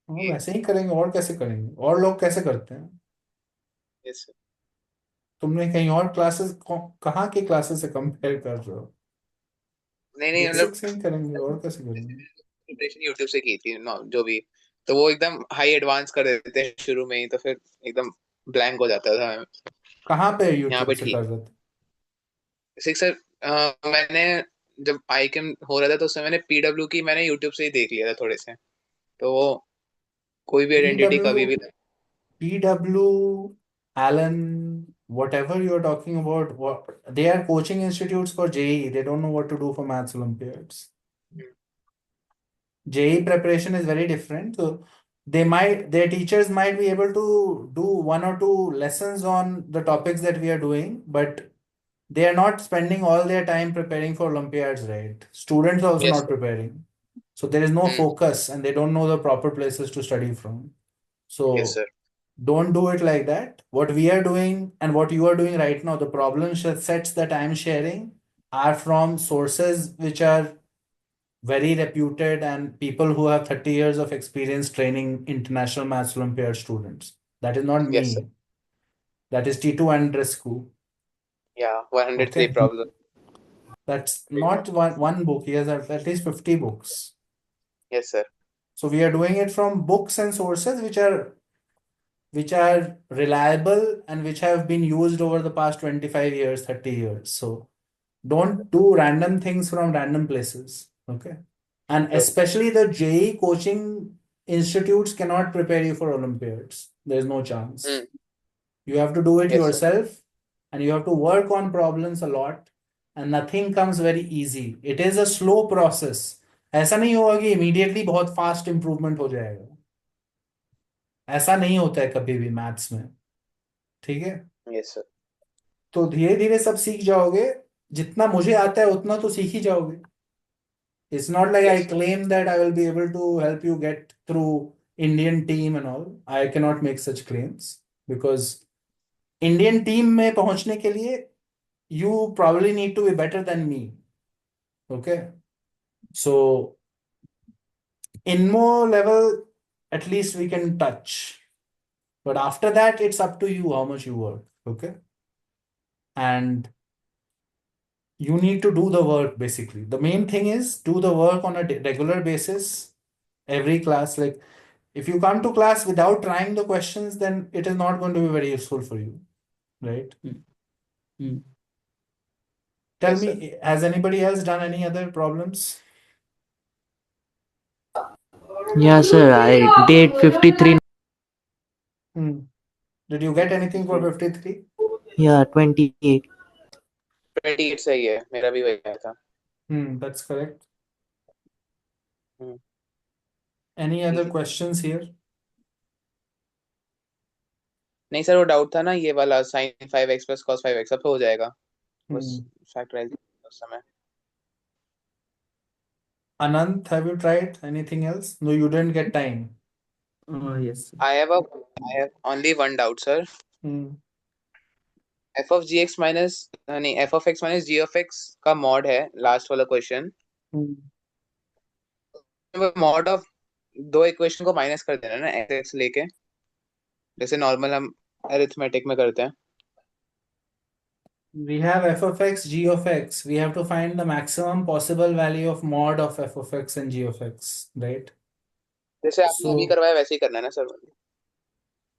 हाँ, वैसे ही करेंगे, और कैसे करेंगे, और लोग कैसे करते हैं? Yes sir. तुमने कहीं और क्लासेस, कहाँ के क्लासेस से कंपेयर कर रहे हो? नहीं नहीं, मतलब बेसिक से ही करेंगे, और कैसे करेंगे? प्रिपरेशन यूट्यूब से की थी जो भी, तो वो एकदम हाई एडवांस कर देते हैं शुरू में ही, तो फिर एकदम ब्लैंक हो जाता था। कहाँ पे यहाँ यूट्यूब पे से ठीक। कर रहे थे? बेसिक सर, मैंने जब आई कैम हो रहा था तो उसमें मैंने पीडब्ल्यू की मैंने यूट्यूब से ही देख लिया था थोड़े से, तो वो कोई भी आइडेंटिटी PW, कभी भी। PW, Allen, whatever you're talking about, what they are coaching institutes for JEE. They don't know what to do for maths Olympiads. JEE preparation is very different. So their teachers might be able to do 1 or 2 lessons on the topics that we are doing, but they are not spending all their time preparing for Olympiads, right? Students are also yes not preparing. So there is no focus and they don't know the proper places to study from. Yes So sir. don't do it like that. What we are doing and what you are doing right now, the problem sets that I'm sharing are from sources which are very reputed and people who have 30 years of experience training international maths Olympiad students. That is not yes sir. me. That is T2 Andrescu. या 103 Okay. Problem. That's not one book. He has at least 50 books. Yes sir. So we are doing it from books and sources which are reliable and which have been used over the past 25 years, 30 years. So don't do random things from random places. Okay. And especially the JEE coaching institutes cannot prepare you for Olympiads. There's no chance. You have to do it yes sir. yourself and you have to work on problems a lot and nothing comes very easy. It is a slow process. ऐसा नहीं होगा कि immediately बहुत fast improvement हो जाएगा. ऐसा नहीं होता है कभी भी मैथ्स में. ठीक है, यस सर। तो धीरे धीरे सब सीख जाओगे. जितना मुझे आता है उतना तो सीख ही जाओगे. It's not like I yes sir. claim that I will be able to help you get through Indian team and all. I cannot make such claims because Indian team में पहुंचने के लिए you probably need to be better than me. Okay, so INMO level at least we can touch, but after that it's up to you how much you work. Okay, and you need to do the work. Basically the main thing is do the work on a regular basis, every class. Like if you come to class without trying the questions, then it is not going to be very useful for you, right? Tell yes sir. me, has anybody else done any other problems? Yeah, sir. I did 53. Did you get anything for 53? Yeah, 28. 28 सही है, मेरा भी वही आया था। That's correct. Hmm, Any ठीक other है। questions here? नहीं सर, वो डाउट था ना ये वाला sin 5x plus cos 5x, अब तो हो जाएगा बस फैक्टराइज उस समय। Anant, have you tried anything else? No, you didn't get time. Yes, sir. I have only one doubt, sir. Hmm. F of G X minus नहीं F of X minus G of X का mod है last वाला question. Mod of दो equation को minus कर देना ना x x लेके, जैसे नॉर्मल हम अरिथमेटिक में करते हैं। We have f of x, g of x. We have to find the maximum possible value of mod of f of x and g of x, right? जैसे आपने अभी So, करवाया वैसे ही करना है ना सर।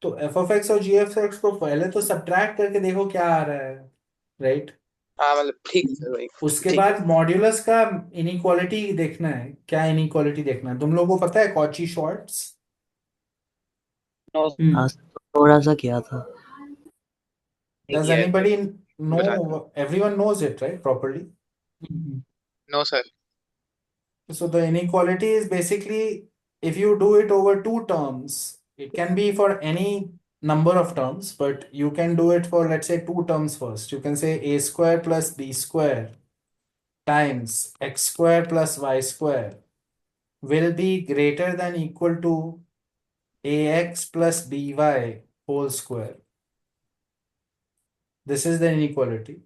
तो f of x और g of x को पहले तो सब्ट्रैक्ट करके देखो क्या आ रहा है, right? हाँ मतलब ठीक है सर भाई। उसके ठीक है। बाद मॉड्यूलस का इनइक्वालिटी देखना है, क्या इनइक्वालिटी देखना है तुम लोगों को पता है, कॉची श्वार्ट्ज? हाँ थोड़ा सा किया था। Does किया है तो anybody बता दो। know? Everyone knows it, right? Properly. No sir. So the inequality is basically if you do it over two terms, it can be for any number of terms, but you can do it for, let's say, two terms first. You can say a square plus b square times x square plus y square will be greater than equal to ax plus by whole square. This is the inequality.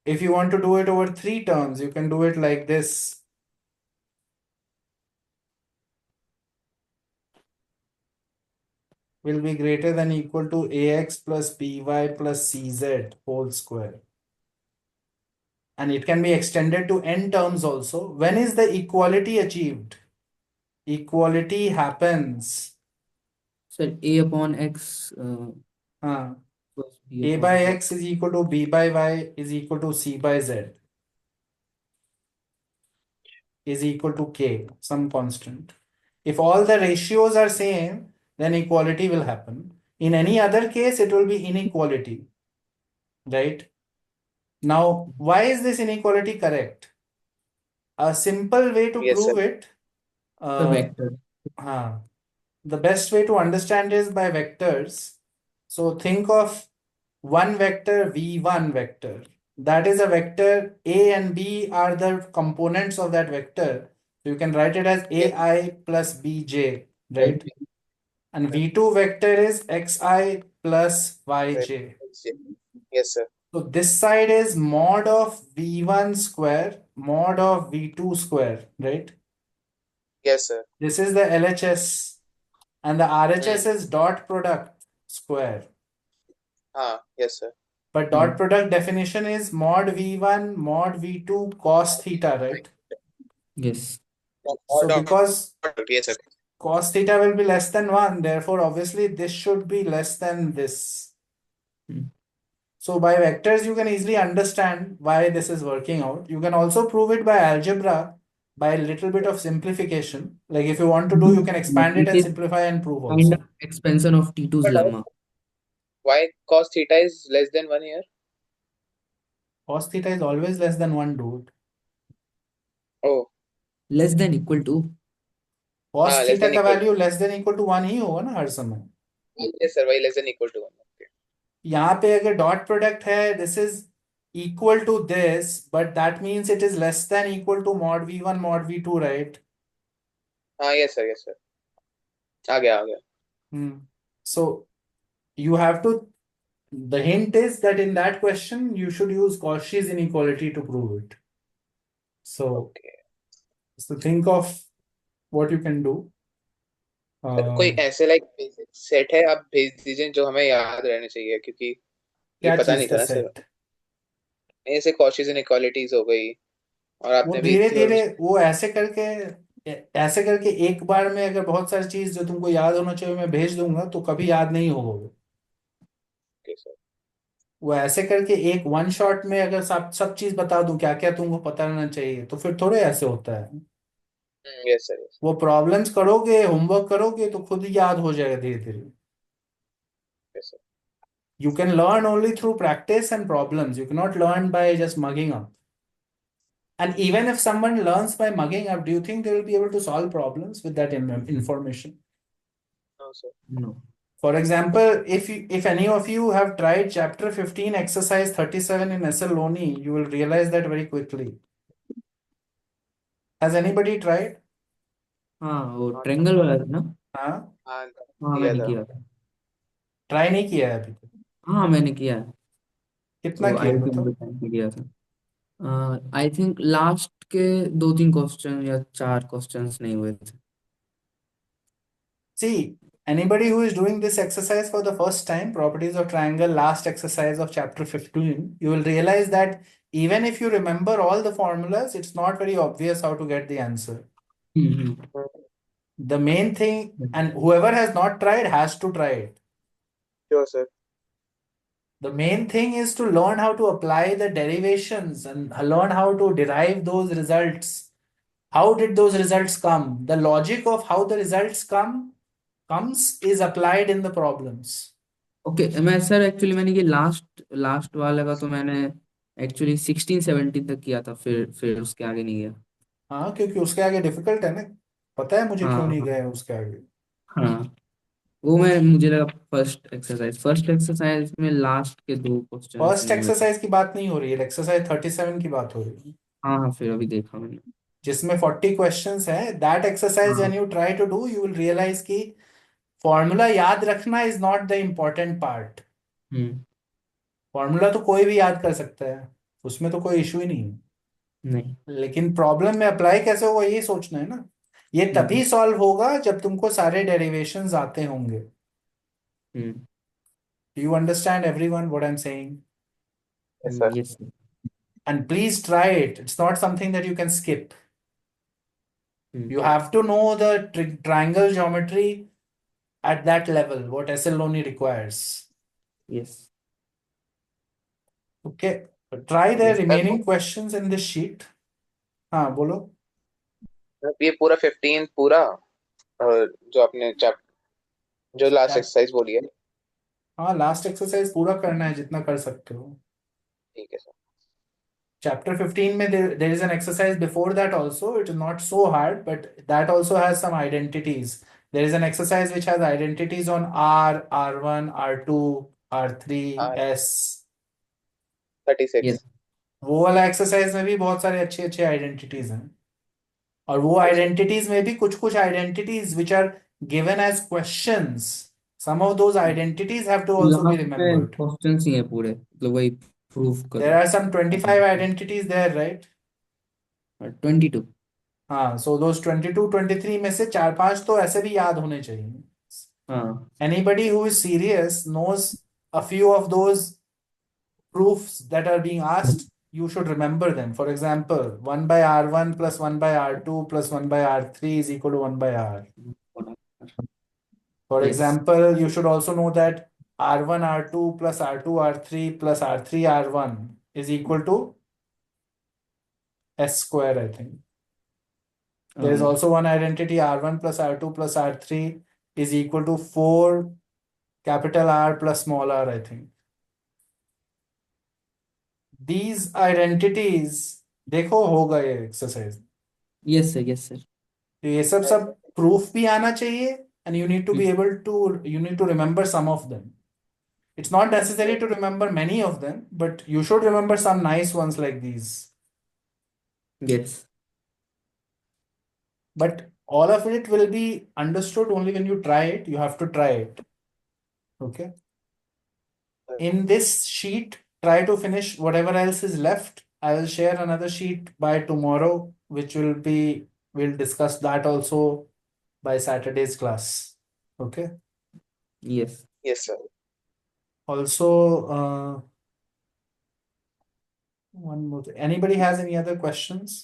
If you want to do it over three terms, you can do it like this. Will be greater than equal to ax plus by plus cz whole square. And it can be extended to n terms also. When is the equality achieved? Equality happens. Sir a upon x plus b A upon by y. x is equal to b by y is equal to c by z is equal to k, some constant. If all the ratios are same, then equality will happen. In any other case, it will be inequality, right? Now, why is this inequality correct? A simple way to yes sir. prove it, The uh, vector. the best way to understand is by vectors. So think of one vector v1 vector. That is a vector. A and B are the components of that vector. So you can write it as ai plus bj, right? And v2 vector is xi plus yj. Yes sir. So this side is mod of v1 square, mod of v2 square, right? Yes sir. This is the LHS, and the RHS is dot product square. हाँ yes sir. But dot product definition is mod v1 mod v2 cos theta, right? Yes. So because yes sir. cos theta will be less than 1, therefore obviously this should be less than this. So by vectors you can easily understand why this is working out. You can also prove it by algebra by a little bit of simplification. Like if you want to do, you can expand it It and is simplify and prove kind of also. expansion of T2's lemma. Why cos theta is less than 1 here? Cos theta is always less than 1, dude. Oh Less than equal to. Cos हाँ less theta than का equal value less than equal to 1 ही होगा ना हर समय. Yes sir वही less than equal to 1। यहाँ पे अगर डॉट प्रोडक्ट है, this is equal to this, but that means it is less than equal to mod v1 mod v2, right? हाँ यस सर आ गया आ गया। So you have to, the hint is that in that question you should use Cauchy's inequality to prove it. So think of what you can do. Sir कोई ऐसे like basic set है आप भेज दीजिए जो हमें याद रहने चाहिए, क्योंकि ये क्या पता चीज नहीं का था ना सर। सेट? ऐसे कॉशीज इनइक्वालिटीज हो गई और वो आपने भी धीरे एक थी और धीरे वो ऐसे करके एक बार में अगर बहुत सारी चीज जो तुमको याद होना चाहिए मैं भेज दूंगा तो कभी याद नहीं होगा वो. सर। वो ऐसे करके एक वन शॉट में अगर सब सब चीज बता दूं क्या क्या तुमको पता रहना चाहिए तो फिर थोड़े ऐसे होता है. यस सर यस वो प्रॉब्लम्स करोगे, होमवर्क करोगे तो खुद ही याद हो जाएगा धीरे धीरे. Sir. You can learn only through practice and problems. You cannot learn by just mugging up. And even if someone learns by mugging up, do you think they will be able to solve problems with that information? No sir. No. For example, if any of you have tried chapter 15 exercise 37 in SL Loni, you will realize that very quickly. Has anybody tried? हाँ वो triangle वाला था ना. हाँ, हाँ हाँ किया मैंने था। किया था. ट्राई नहीं किया है अभी तक. हाँ मैंने किया है. कितना तो किया आईआईटी बताओ? में टाइम पे किया था। आई थिंक लास्ट के 2-3 क्वेश्चन या 4 क्वेश्चंस नहीं हुए थे। See, anybody who is doing this exercise for the first time, properties of triangle, last exercise of chapter 15, you will realize that even if you remember all the formulas, it's not very obvious how to get the answer. Hmm. The main thing, and whoever has not tried has to try it. Sure, sir. The main thing is to learn how to apply the derivations and learn how to derive those results. How did those results come? The logic of how the results comes is applied in the problems. Okay मैं sir actually मैंने ये last last वाले का तो मैंने actually 16-17 तक किया था, फिर उसके आगे नहीं गया। हाँ, क्योंकि उसके आगे डिफिकल्ट है ना। पता है मुझे क्यों नहीं हाँ गए उसके आगे? हाँ, वो मुझे लगा फर्स्ट एक्सरसाइज में लास्ट के 2 क्वेश्चंस फर्स्ट नहीं हुए थे। एक्सरसाइज की बात नहीं हो रही है, एक्सरसाइज 37 की बात हो रही है, हाँ हाँ, फिर अभी देखा मैंने। जिसमें 40 क्वेश्चंस है। दैट एक्सरसाइज व्हेन हाँ। You try to do, you will realise कि फॉर्मूला याद रखना is not the important part. Hmm. Formula तो कोई भी याद कर सकता है, उसमें तो कोई इशू ही नहीं है। नहीं। लेकिन प्रॉब्लम में अप्लाई कैसे होगा ये सोचना है ना। ये तभी हम्म। सॉल्व होगा जब तुमको सारे डेरिवेशंस आते होंगे। Hmm. Do you understand everyone what I am saying? Yes, sir. Yes. And please try it. It's not something that you can skip. Hmm. You have to know the triangle geometry at that level, what SL only requires. Yes. Okay. Try the yes. remaining questions in this sheet. हाँ बोलो। ये पूरा 15 पूरा जो आपने जो last exercise बोली है। हाँ, लास्ट एक्सरसाइज पूरा करना है जितना कर सकते हो। ठीक है सर। Chapter 15 में there is an exercise before that also. It is not so hard, but that also has some identities. There is an exercise which has identities on R, R1, R2, R3, S. 36। Yes. वो वाला exercise में भी बहुत सारे अच्छे अच्छे identities हैं, और वो आइडेंटिटीज में भी कुछ कुछ identities which are given as questions, some of those identities have to also यहाँ बी पे रिमेंबर्ड। क्वेश्चंस ही है पूरे, मतलब वही प्रूफ देयर करो। Are some 25 identities there, right? 22। हाँ, सो दोज 22 23 में से 4-5 तो ऐसे भी याद होने चाहिए। हाँ। Anybody who is serious knows a few of those proofs that are being asked. You should remember them. For example, 1 by R1 plus 1 by R2 plus 1 by R3 is equal to 1 by R. For yes. example, you should also know that R1 R2 plus R2 R3 plus R3 R1 is equal to S square, I think. There is also one identity, R1 plus R2 plus R3 is equal to 4 capital R plus small r, I think. These identities, देखो होगा ये exercise. Yes sir, yes sir. तो ये सब proof भी आना चाहिए, and you need to be able to, you need to remember some of them. It's not necessary to remember many of them, but you should remember some nice ones like these. Yes. But all of it will be understood only when you try it. You have to try it. Okay. In this sheet, try to finish whatever else is left. I will share another sheet by tomorrow, which will be, we'll discuss that also by Saturday's class. Okay. Yes. Yes, sir. Also, one more thing. Anybody has any other questions?